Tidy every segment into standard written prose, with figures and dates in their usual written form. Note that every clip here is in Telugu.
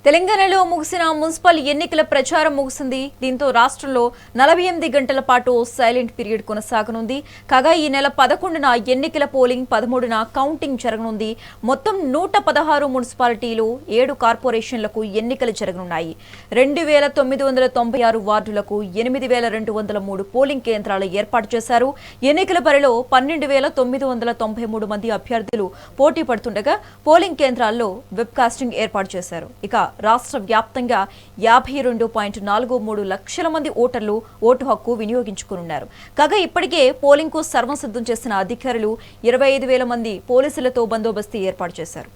తెలంగాణలో ముగిసిన మున్సిపల్ ఎన్నికల ప్రచారం ముగిసింది. దీంతో రాష్ట్రంలో 48 గంటల పాటు సైలెంట్ పీరియడ్ కొనసాగనుంది. కాగా ఈ నెల 11న ఎన్నికల పోలింగ్, 13న కౌంటింగ్ జరగనుంది. మొత్తం 116 మున్సిపాలిటీలు, 7 కార్పొరేషన్లకు ఎన్నికలు జరగనున్నాయి. 2996 వార్డులకు 8203 పోలింగ్ కేంద్రాలు ఏర్పాటు చేశారు. ఎన్నికల బరిలో 12993 మంది అభ్యర్థులు పోటీ పడుతుండగా పోలింగ్ కేంద్రాల్లో వెబ్ కాస్టింగ్ ఏర్పాటు చేశారు. ఇక రాష్ట్ర వ్యాప్తంగా 52.43 లక్షల మంది ఓటర్లు ఓటు హక్కు వినియోగించుకున్నారు. కాగా ఇప్పటికే పోలింగ్ కు సర్వం సిద్ధం చేసిన అధికారులు 25,000 మంది పోలీసులతో బందోబస్తు ఏర్పాటు చేశారు.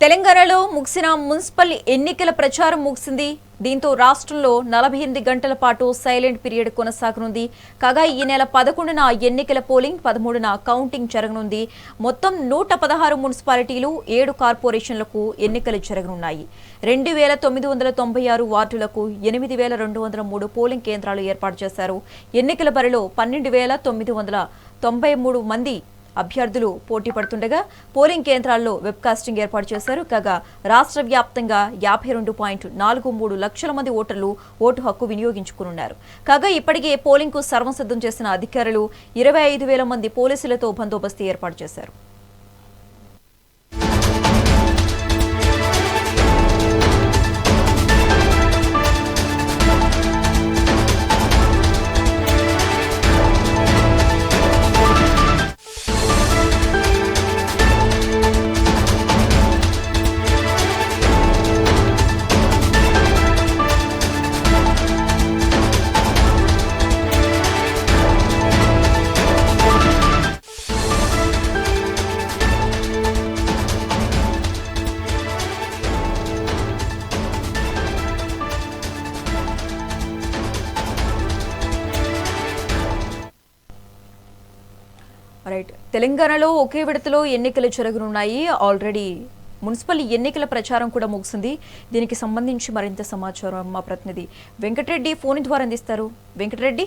తెలంగాణలో ముగిసిన మున్సిపల్ ఎన్నికల ప్రచారం ముగిసింది. దీంతో రాష్ట్రంలో 48 గంటల పాటు సైలెంట్ పీరియడ్ కొనసాగనుంది. కాగా ఈ నెల 11న ఎన్నికల పోలింగ్, 13న కౌంటింగ్ జరగనుంది. మొత్తం 116 మున్సిపాలిటీలు, 7 కార్పొరేషన్లకు ఎన్నికలు జరగనున్నాయి. 2996 వార్డులకు 8203 పోలింగ్ కేంద్రాలు ఏర్పాటు చేశారు. ఎన్నికల బరిలో 12993 మంది అభ్యర్థులు పోటీ పడుతుండగా పోలింగ్ కేంద్రాల్లో వెబ్కాస్టింగ్ ఏర్పాటు చేశారు. కాగా రాష్ట్ర వ్యాప్తంగా 52.43 లక్షల మంది ఓటర్లు ఓటు హక్కు వినియోగించుకున్నారు. కాగా ఇప్పటికే పోలింగ్ కు సర్వం సిద్ధం చేసిన అధికారులు 25,000 మంది పోలీసులతో బందోబస్తు ఏర్పాటు చేశారు. తెలంగాణలో ఒకే విడతలో ఎన్నికలు జరగనున్నాయి. ఆల్రెడీ మున్సిపల్ ఎన్నికల ప్రచారం కూడా ముగిసింది. దీనికి సంబంధించి మరింత సమాచారం మా ప్రతినిధి వెంకటరెడ్డి ఫోన్ ద్వారా అందిస్తారు. Venkatareddy,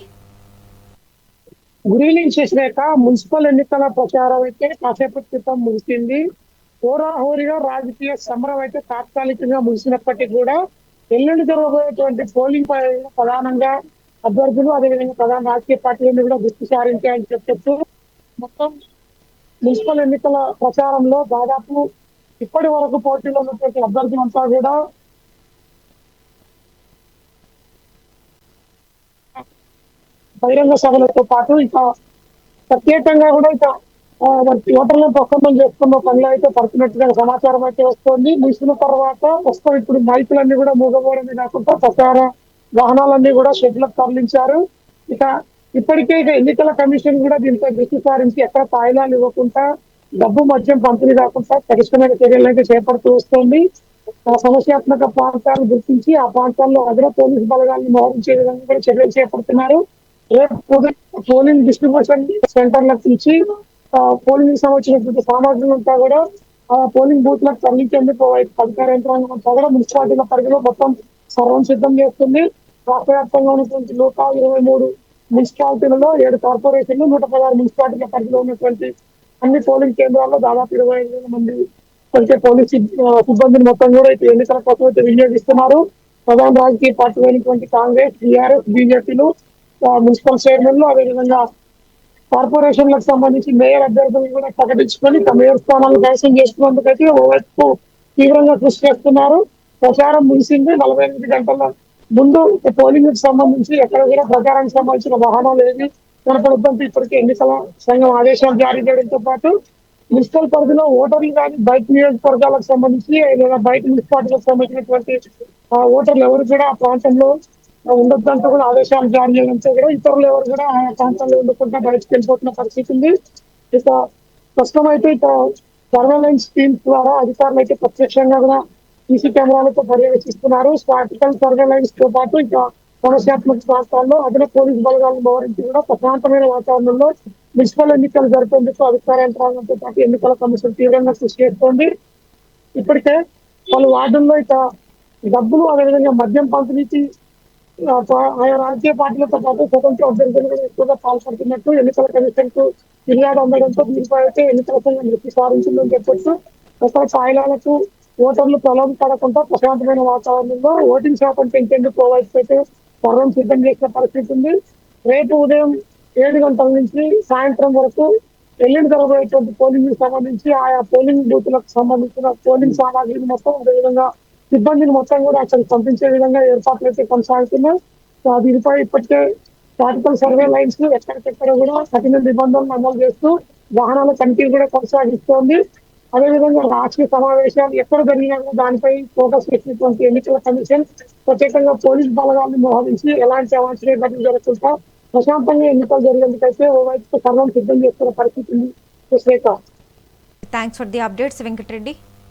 good evening Sasirekha. Municipal ఎన్నికల ప్రచారం అయితే కాసేపటి క్రితం ముగిసింది. హోరాహోరీగా రాజకీయ సమరం అయితే తాత్కాలికంగా ముగిసినప్పటికీ కూడా ఎల్లుండి జరగబోయేటువంటి పోలింగ్ పై ప్రధానంగా అభ్యర్థులు, అదేవిధంగా ప్రధాన రాజకీయ పార్టీలను కూడా దృష్టి సారించాయని చెప్పొచ్చు. మొత్తం మున్సిపల్ ఎన్నికల ప్రచారంలో దాదాపు ఇప్పటి వరకు పోటీలో ఉన్నటువంటి అభ్యర్థులంతా కూడా బహిరంగ సభలతో పాటు ఇంకా ప్రత్యేకంగా కూడా ఇక ఓటర్లను ప్రసన్నం చేసుకున్న పనిలో అయితే పడుతున్నట్టుగా సమాచారం అయితే వస్తుంది. ముగిసిన తర్వాత ప్రస్తుతం ఇప్పుడు మైకులన్నీ కూడా మూగబోవడమే కాకుండా ప్రచార వాహనాలన్నీ కూడా షెడ్లకు తరలించారు. ఇక ఇప్పటికే ఇక ఎన్నికల కమిషన్ కూడా దీంతో దృష్టి సారించి ఎక్కడ తాయిలాలు ఇవ్వకుండా, డబ్బు మద్యం పంపిణీ కాకుండా కఠినమైన చర్యలు అయితే చేపడుతూ వస్తుంది. సమస్యాత్మక ప్రాంతాలను గుర్తించి ఆ ప్రాంతాల్లో అదన పోలీసు బలగాన్ని మోహరించే విధంగా కూడా చర్యలు చేపడుతున్నారు. పోలింగ్ డిస్ట్రిబ్యూషన్ సెంటర్లకు ఇచ్చి పోలింగ్ సంబంధించినటువంటి సామాగ్రిని అంతా కూడా ఆ పోలింగ్ బూత్ లకు తరలించేందుకు అధికార యంత్రాంగం అంతా కూడా మున్సిపాలిటీల పరిధిలో మొత్తం సర్వం సిద్ధం చేస్తుంది. రాష్ట్ర వ్యాప్తంగా ఉన్నటువంటి 123 మున్సిపాలిటీలలో 7 కార్పొరేషన్లు, 116 మున్సిపాలిటీల పరిధిలో ఉన్నటువంటి అన్ని పోలింగ్ కేంద్రాల్లో దాదాపు 25,000 మంది కొంచెం పోలీస్ సిబ్బందిని మొత్తం కూడా అయితే ఎన్నికల కోసం అయితే వినియోగిస్తున్నారు. ప్రధాన రాజకీయ పార్టీలు అయినటువంటి కాంగ్రెస్, టీఆర్ఎస్, బీజేపీలు, మున్సిపల్ చైర్మన్లు, అదేవిధంగా కార్పొరేషన్లకు సంబంధించి మేయర్ అభ్యర్థులను కూడా ప్రకటించుకొని మేయర్ స్థానాలను కైవసం చేసుకున్నందుకైతే ఓవైపు తీవ్రంగా కృషి చేస్తున్నారు. ప్రచారం ముగిసింది. 48 గంటల ముందు పోలింగ్ కి సంబంధించి ఎక్కడ కూడా ప్రచారానికి సంబంధించిన వాహనాలు ఏవి కనపడద్దంటే ఇప్పటికే ఎన్నికల సంఘం ఆదేశాలు జారీ చేయడంతో పాటు మున్సిపల్ పరిధిలో ఓటర్లు కానీ బయట నియోజకవర్గాలకు సంబంధించి లేదా బయట మున్సిపాలిటీలకు సంబంధించినటువంటి ఓటర్లు ఎవరు కూడా ఆ ప్రాంతంలో ఉండొద్దంటూ కూడా ఆదేశాలు జారీ చేయడంతో కూడా ఇతరులు ఎవరు కూడా ఆ ప్రాంతాల్లో ఉండకుండా బయటకు వెళ్ళిపోతున్న పరిస్థితి ఉంది. ఇక ప్రస్తుతం అయితే ఇక సర్వేలెన్స్ టీమ్స్ ద్వారా అధికారులు అయితే ప్రత్యక్షంగా కూడా సీసీ కెమెరాలతో పర్యవేక్షిస్తున్నారు. స్టాటికల్ సర్వేలెన్స్ తో పాటు ఇంకా సమస్యాత్మక ప్రాంతాల్లో అదనపు పోలీసు బలగాలను మోహరించి కూడా ప్రశాంతమైన వాతావరణంలో మున్సిపల్ ఎన్నికలు జరిపేందుకు అధికార యంత్రాంగంతో పాటు ఎన్నికల కమిషన్ తీవ్రంగా కృషి చేస్తోంది. ఇప్పటికే పలు వార్డుల్లో ఇక డబ్బులు అదేవిధంగా మద్యం పంపిణీకి ఆయా రాజకీయ పార్టీలతో పాటు స్వతంత్ర అభ్యర్థులు కూడా ఎక్కువగా పాల్పడుతున్నట్టు ఎన్నికల కమిషన్ కు ఫిర్యాదు అందడంతో దీనిపై అయితే ఎన్నికల సంఘం దృష్టి సారించిందని చెప్పొచ్చు. ఒకరి సాయిలాలకు ఓటర్లు ప్రలోభ పడకుండా ప్రశాంతమైన వాతావరణంలో ఓటింగ్ శాతం పెంచేందుకు ఓవైపు అయితే సర్వం సిద్ధం చేసిన పరిస్థితి ఉంది. రేపు ఉదయం 7 గంటల నుంచి సాయంత్రం వరకు ఎల్లుండి జరగబోయేటువంటి పోలింగ్ కి సంబంధించి ఆయా పోలింగ్ బూత్లకు సంబంధించిన పోలింగ్ సామాగ్రిని మొత్తం అదేవిధంగా సిబ్బందిని మొత్తం కూడా అక్కడికి పంపించే విధంగా ఏర్పాట్లు అయితే కొనసాగుతున్నాయి. దీనిపై ఇప్పటికే టాటికల్ సర్వే లైన్స్ ఎక్కడికెక్కడ కూడా కఠిన నిబంధనలు అమలు చేస్తూ వాహనాల తనిఖీలు కూడా కొనసాగిస్తోంది. అదేవిధంగా రాష్ట్రీయ సమావేశాలు ఎక్కడ జరిగినా కూడా దానిపై ఫోకస్ పెట్టినటువంటి ఎన్నికల కమిషన్ ప్రత్యేకంగా పోలీస్ బలగాలను మోహరించి ఎలాంటి అవాంఛనీయ ఘటనలు జరగకుండా ప్రశాంతంగా ఎన్నికలు జరిగేందుకైతే ఓవైపు సర్వం సిద్ధం చేస్తున్న పరిస్థితి ఉంది. Srikanth. Thanks for the updates Venkatareddy.